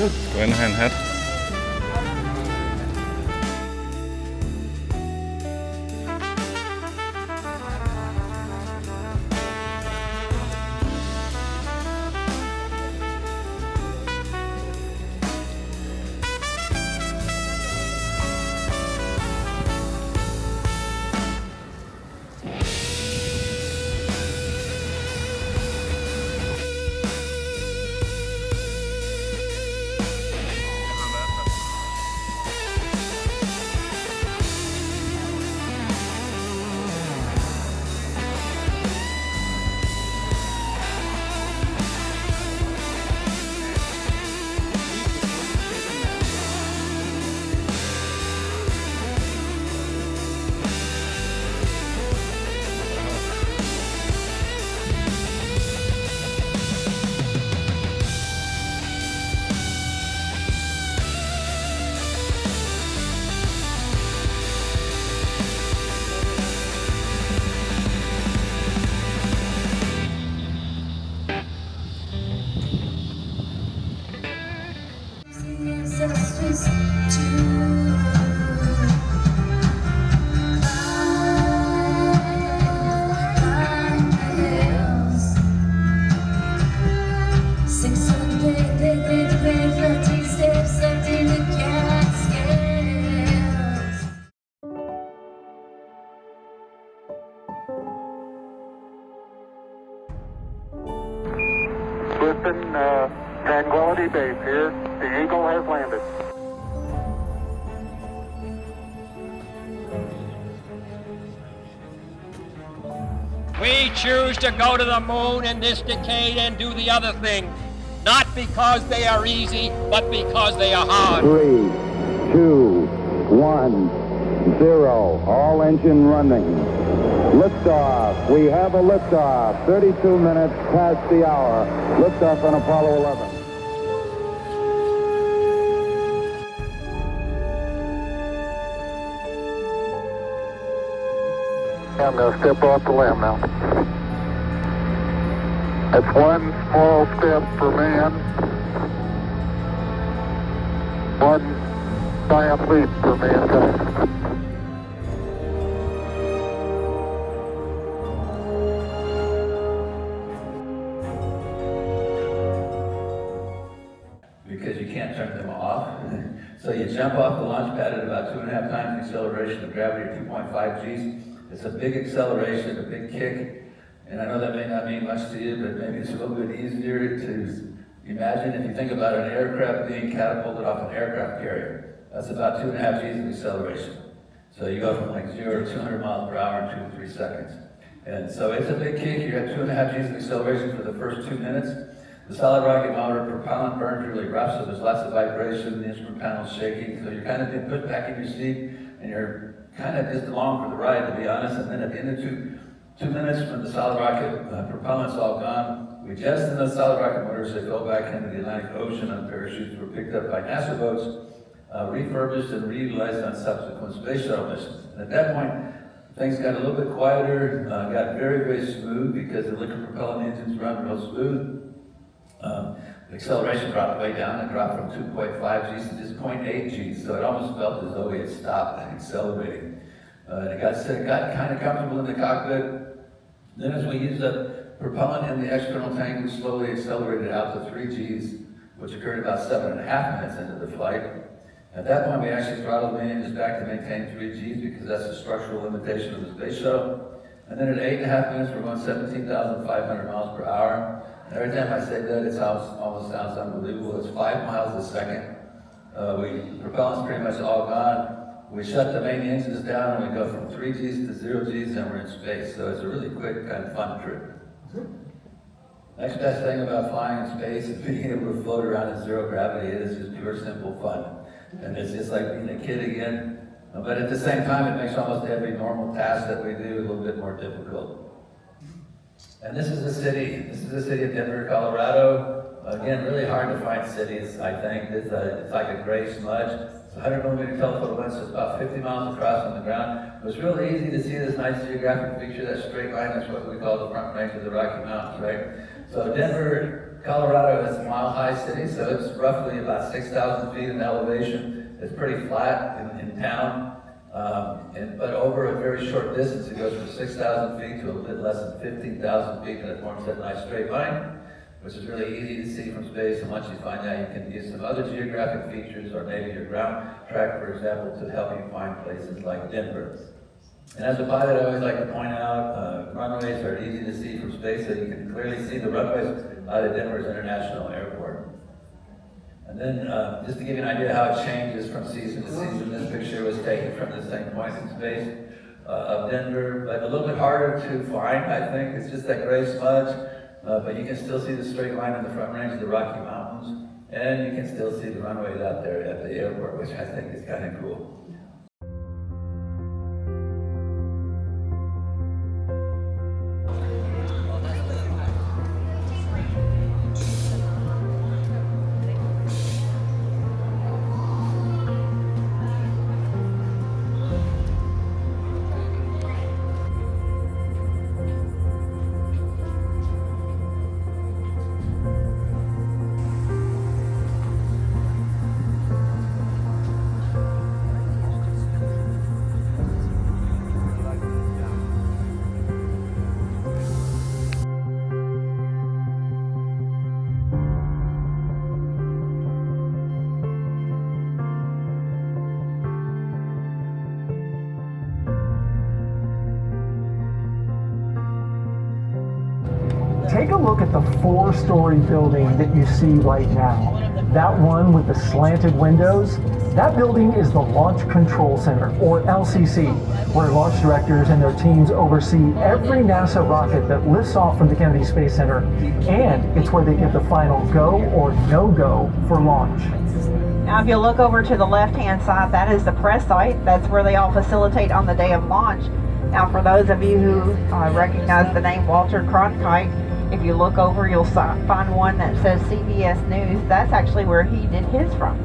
Good. Go ahead and head. Destin, Tranquility Base here. The Eagle has landed. We choose to go to the moon in this decade and do the other thing, not because they are easy, but because they are hard. 3, 2, 1, 0. All engine running. Liftoff. We have a liftoff. 32 minutes past the hour. Liftoff on Apollo 11. I'm going to step off the limb now. That's one small step for man, one giant leap for mankind. Because you can't turn them off. So you jump off the launch pad at about 2.5 times the acceleration of gravity, or 2.5 Gs. It's a big acceleration, a big kick, and I know that may not mean much to you, but maybe it's a little bit easier to imagine if you think about an aircraft being catapulted off an aircraft carrier. That's about 2.5 Gs of acceleration. So you go from like 0 to 200 miles per hour in 2 to 3 seconds. And so it's a big kick. You have 2.5 Gs of acceleration for the first 2 minutes. The solid rocket motor propellant burns really rough, so there's lots of vibration, the instrument panel's shaking, so you're kind of being put back in your seat, and you're kind of just along for the ride, to be honest. And then at the end of two minutes, when the solid rocket propellant's all gone, we jettisoned those solid rocket motors. They fell back into the Atlantic Ocean on parachutes, were picked up by NASA boats, refurbished and reutilized on subsequent space shuttle missions. And at that point, things got a little bit quieter, got very, very smooth because the liquid propellant engines run real smooth. The acceleration dropped way down. It dropped from 2.5 Gs to just 0.8 Gs, so it almost felt as though we had stopped accelerating. It got kind of comfortable in the cockpit. Then as we used up propellant in the external tank, we slowly accelerated out to 3 Gs, which occurred about 7.5 minutes into the flight. At that point, we actually throttled the engines back to maintain 3 Gs because that's the structural limitation of the space shuttle. And then at 8.5 minutes, we're going 17,500 miles per hour. And every time I say that, it almost sounds unbelievable. It's 5 miles a second. Propellant's pretty much all gone. We shut the main engines down and we go from 3 Gs to 0 Gs and we're in space. So it's a really quick, kind of fun trip. Next best thing about flying in space is being able to float around in zero gravity. It is just pure, simple fun. And it's just like being a kid again. But at the same time, it makes almost every normal task that we do a little bit more difficult. And this is the city. This is the city of Denver, Colorado. Again, really hard to find cities, I think. It's like a gray smudge. It's 100 millimeter telephoto lens, so it's about 50 miles across on the ground. It was really easy to see this nice geographic picture, that straight line. That's what we call the front range of the Rocky Mountains, right? So Denver, Colorado is a mile-high city, so it's roughly about 6,000 feet in elevation. It's pretty flat in town, but over a very short distance, it goes from 6,000 feet to a bit less than 15,000 feet, and it forms that nice straight line, which is really easy to see from space. And once you find that, you can use some other geographic features, or maybe your ground track, for example, to help you find places like Denver. And as a pilot, I always like to point out, runways are easy to see from space, so you can clearly see the runways out of Denver's International Airport. And then, just to give you an idea how it changes from season to season, this picture was taken from the same point in space of Denver, but a little bit harder to find, I think. It's just that gray smudge, but you can still see the straight line in the front range of the Rocky Mountains, and you can still see the runways out there at the airport, which I think is kind of cool. Take a look at the 4-story building that you see right now. That one with the slanted windows, that building is the Launch Control Center, or LCC, where launch directors and their teams oversee every NASA rocket that lifts off from the Kennedy Space Center, and it's where they give the final go or no-go for launch. Now, if you look over to the left-hand side, that is the press site. That's where they all facilitate on the day of launch. Now, for those of you who recognize the name Walter Cronkite, if you look over, you'll find one that says CBS News. That's actually where he did his from.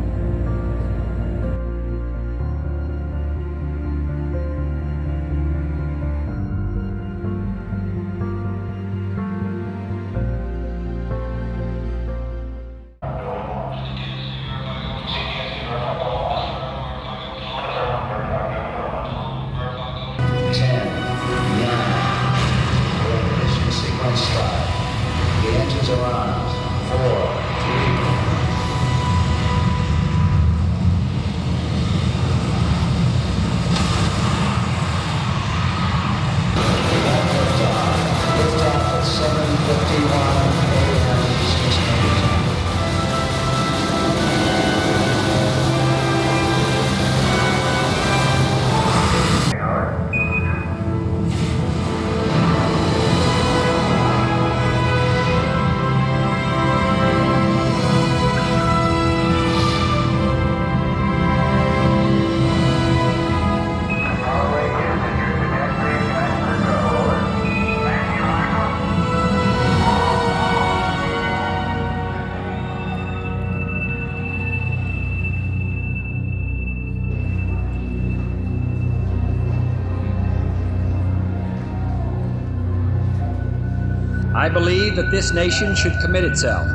I believe that this nation should commit itself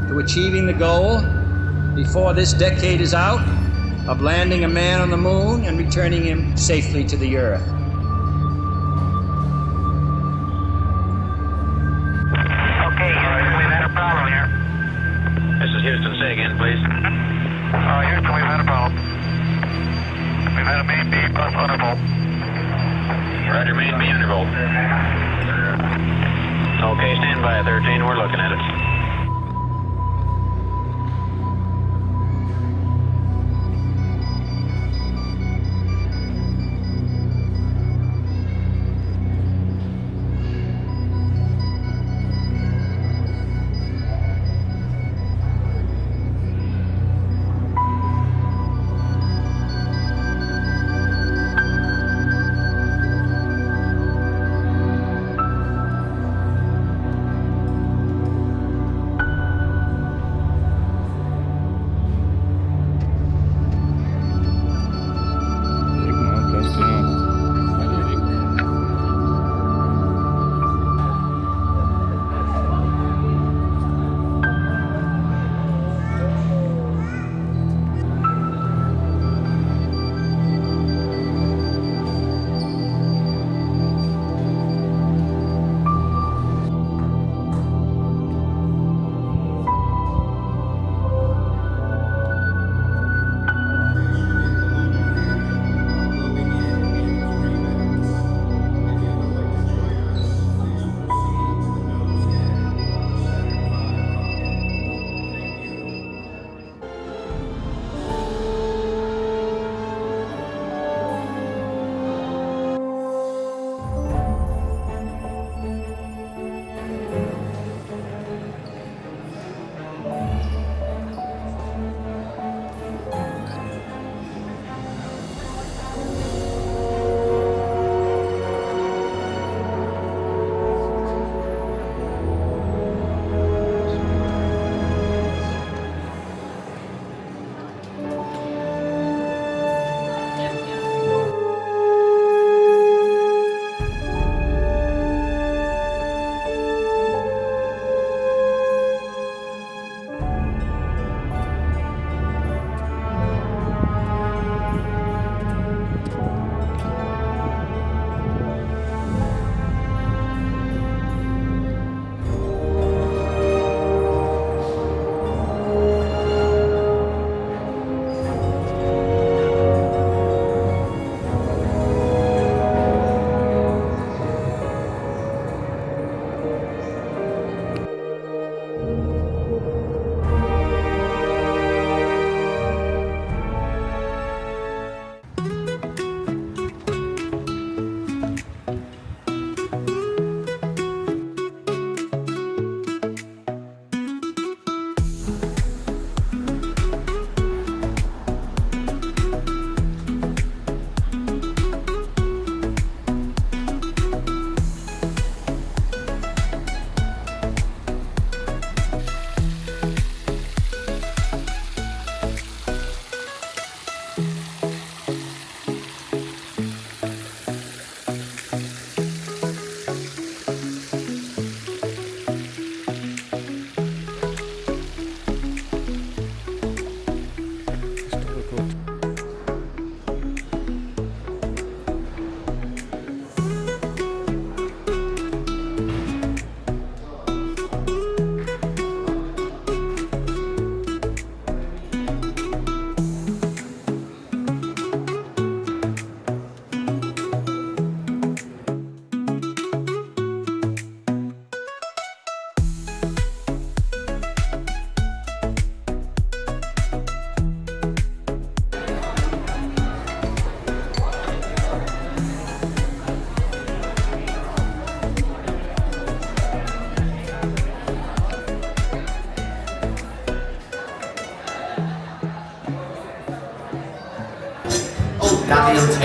to achieving the goal, before this decade is out, of landing a man on the moon and returning him safely to the Earth. Okay, Houston, we've had a problem here. This is Houston. Say again, please. Houston, we've had a problem. We've had a main beam undervolt. Roger, main beam undervolt. Okay, stand by, 13. We're looking at it.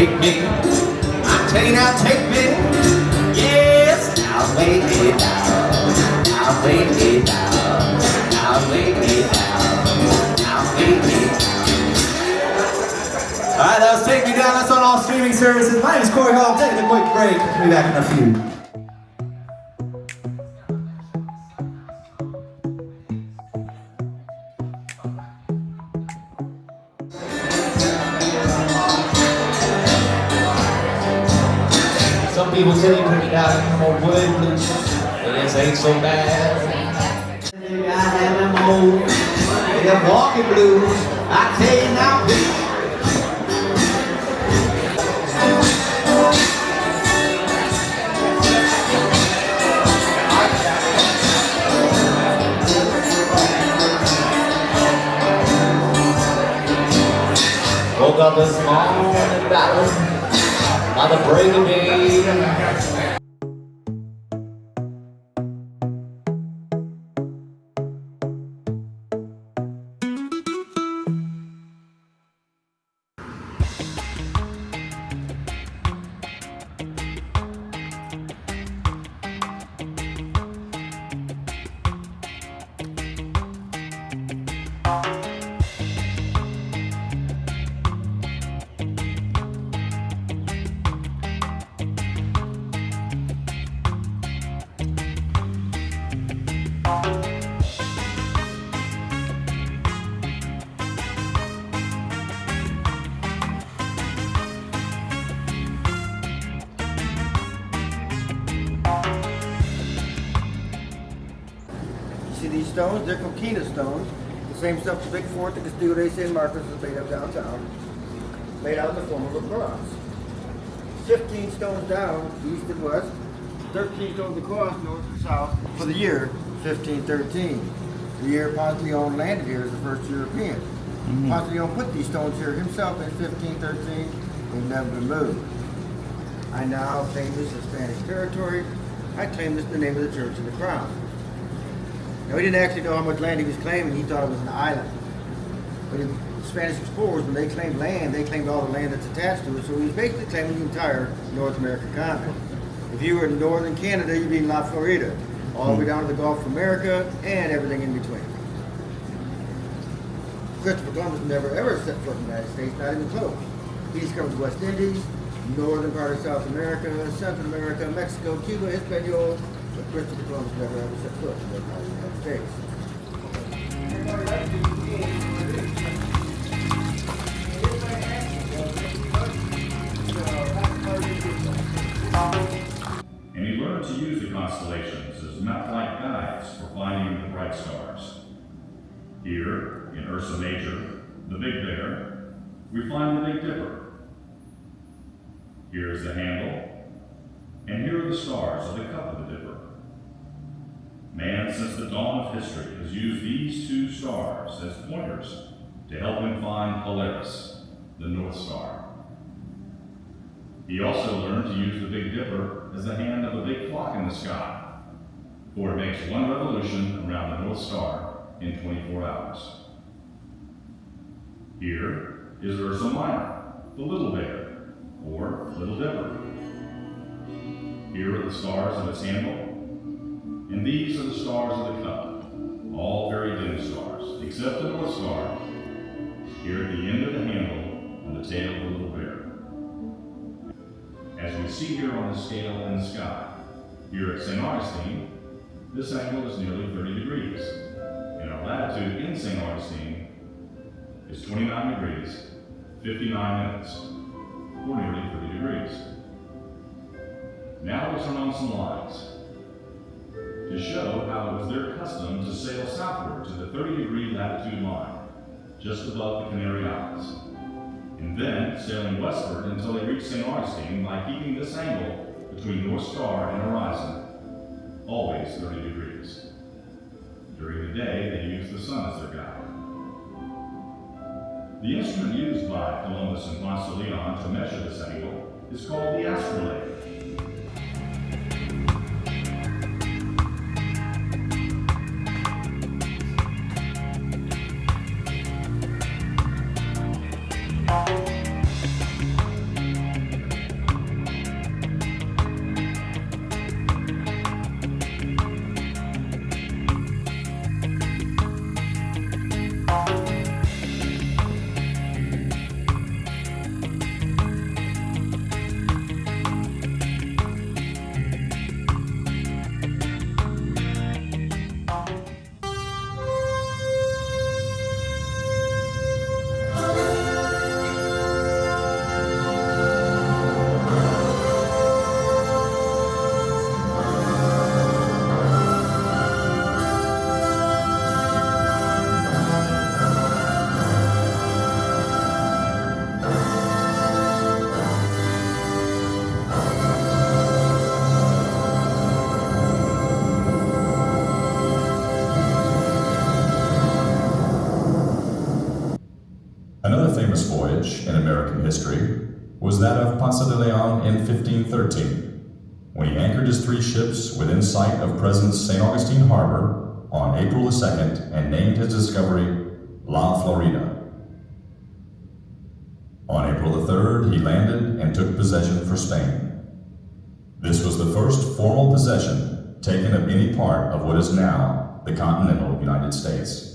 take me. I tell you now, take me. Yes, I'll lay it down. I'll lay it down. I'll lay it down. I'll lay it down. All right, that was Take Me Down. That's on all streaming services. My name is Corey Hall. I'm taking a quick break. We'll be back in a few. Some people tell you put it out in more wood blues, but this ain't so bad. I have them old, they're walking blues. I tell you now, woke up this morning by the break of day. These stones, they're coquina stones. The same stuff the big fort, the Castillo de San Marcos is made up downtown. Made out in the form of a cross. 15 stones down, east and west. 13 stones across, north and south, for the year 1513. The year Ponce landed here as the first European. Ponce put these stones here himself in 1513. They've never been moved. I now claim this as Spanish territory. I claim this in the name of the church and the crown. Now, he didn't actually know how much land he was claiming. He thought it was an island. But the Spanish explorers, when they claimed land, they claimed all the land that's attached to it. So he was basically claiming the entire North American continent. If you were in northern Canada, you'd be in La Florida, all the way down to the Gulf of America and everything in between. Christopher Columbus never ever set foot in the United States, not even close. He discovered the West Indies, northern part of South America, Central America, Mexico, Cuba, Hispaniola. But Christopher Columbus never ever set foot in the United States. And he learned to use the constellations as map-like guides for finding the bright stars. Here, in Ursa Major, the Big Bear, we find the Big Dipper. Here is the handle, and here are the stars of the cup of the Dipper. Man, since the dawn of history, has used these two stars as pointers to help him find Polaris, the North Star. He also learned to use the Big Dipper as the hand of a big clock in the sky, for it makes one revolution around the North Star in 24 hours. Here is Ursa Minor, the Little Bear, or Little Dipper. Here are the stars of its handle, and these are the stars of the cup, all very dim stars, except the North Star, here at the end of the handle on the tail of the Little Bear. As we see here on the scale in the sky, here at St. Augustine, this angle is nearly 30 degrees, and our latitude in St. Augustine is 29 degrees, 59 minutes, or nearly 30 degrees. Now we'll turn on some lines to show how it was their custom to sail southward to the 30-degree latitude line, just above the Canary Islands, and then sailing westward until they reached St. Augustine by keeping this angle between North Star and horizon always 30 degrees. During the day, they used the sun as their guide. The instrument used by Columbus and Ponce de Leon to measure this angle is called the astrolabe. famous voyage in American history was that of Ponce de Leon in 1513, when he anchored his 3 ships within sight of present St. Augustine Harbor on April the 2nd and named his discovery La Florida. On April the 3rd, he landed and took possession for Spain. This was the first formal possession taken of any part of what is now the continental United States.